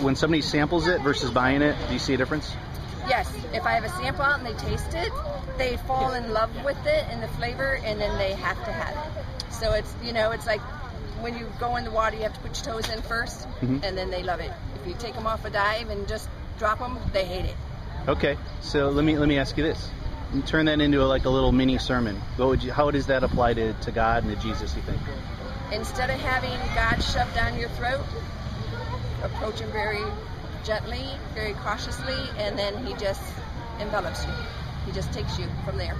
when somebody samples it versus buying it, do you see a difference? Yes, if I have a sample out and they taste it, they fall in love with it and the flavor, and then they have to have it. So it's, it's like when you go in the water, you have to put your toes in first, and then they love it. If you take them off a dive and just drop them, they hate it. Okay, so let me ask you this. You turn that into a little mini sermon. How does that apply to God and to Jesus, you think? Instead of having God shoved down your throat, approach him very gently, very cautiously, and then he just envelops you. He just takes you from there.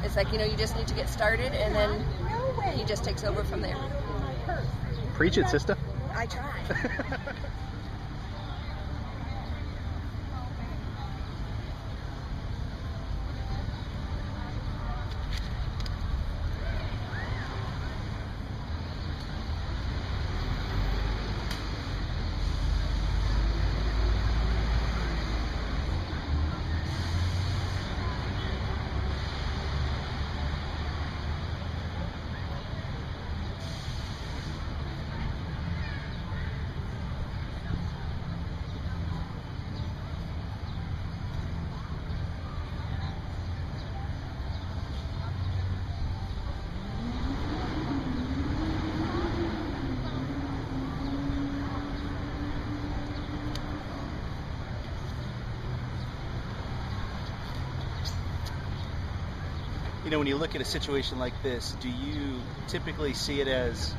It's like, you just need to get started, and then he just takes over from there. Preach it, sister. I try. When you look at a situation like this, do you typically see it as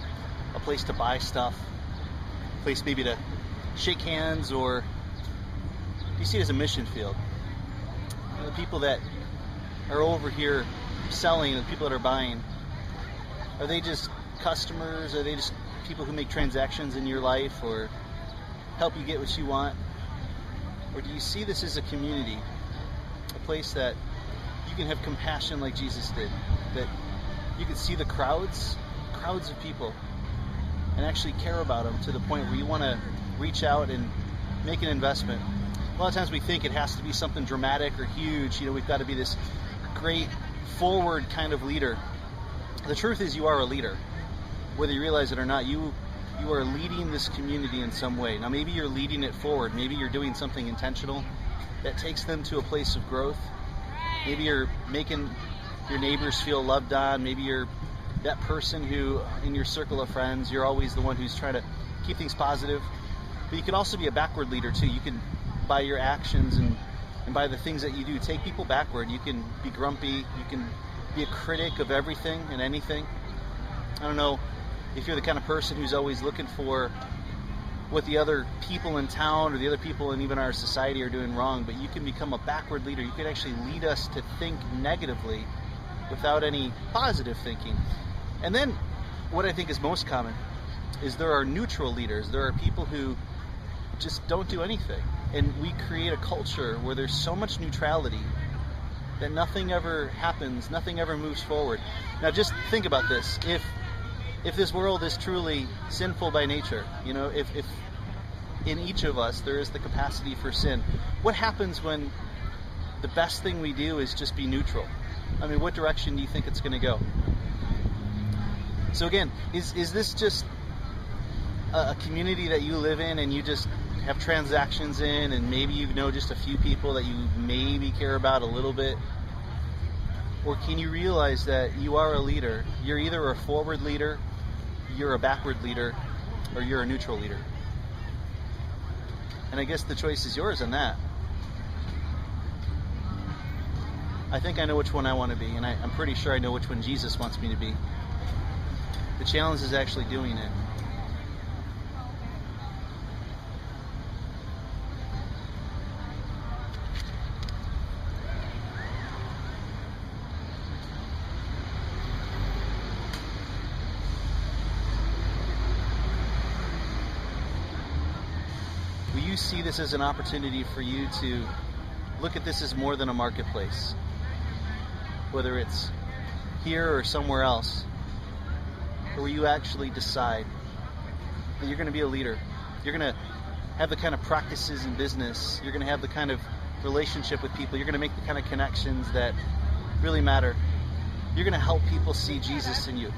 a place to buy stuff, a place maybe to shake hands, or do you see it as a mission field? The people that are over here selling and the people that are buying, are they just customers? Are they just people who make transactions in your life or help you get what you want? Or do you see this as a community, a place that you can have compassion like Jesus did, that you can see the crowds of people and actually care about them to the point where you want to reach out and make an investment? A lot of times we think it has to be something dramatic or huge. We've got to be this great forward kind of leader. The truth is, you are a leader. Whether you realize it or not, you are leading this community in some way. Now maybe you're leading it forward. Maybe you're doing something intentional that takes them to a place of growth. Maybe you're making your neighbors feel loved on. Maybe you're that person who, in your circle of friends, you're always the one who's trying to keep things positive. But you can also be a backward leader too. You can, by your actions and by the things that you do, take people backward. You can be grumpy. You can be a critic of everything and anything. I don't know if you're the kind of person who's always looking for what the other people in town or the other people in even our society are doing wrong, but you can become a backward leader. You can actually lead us to think negatively without any positive thinking. And then what I think is most common is there are neutral leaders. There are people who just don't do anything. And we create a culture where there's so much neutrality that nothing ever happens, nothing ever moves forward. Now just think about this. If this world is truly sinful by nature, if in each of us there is the capacity for sin, what happens when the best thing we do is just be neutral? I mean, what direction do you think it's going to go? So again, is this just a community that you live in and you just have transactions in, and maybe you know just a few people that you maybe care about a little bit? Or can you realize that you are a leader? You're either a forward leader, you're a backward leader, or you're a neutral leader. And I guess the choice is yours on that. I think I know which one I want to be, and I'm pretty sure I know which one Jesus wants me to be. The challenge is actually doing it. Will you see this as an opportunity for you to look at this as more than a marketplace? Whether it's here or somewhere else, or will you actually decide that you're going to be a leader? You're going to have the kind of practices in business. You're going to have the kind of relationship with people. You're going to make the kind of connections that really matter. You're going to help people see Jesus in you.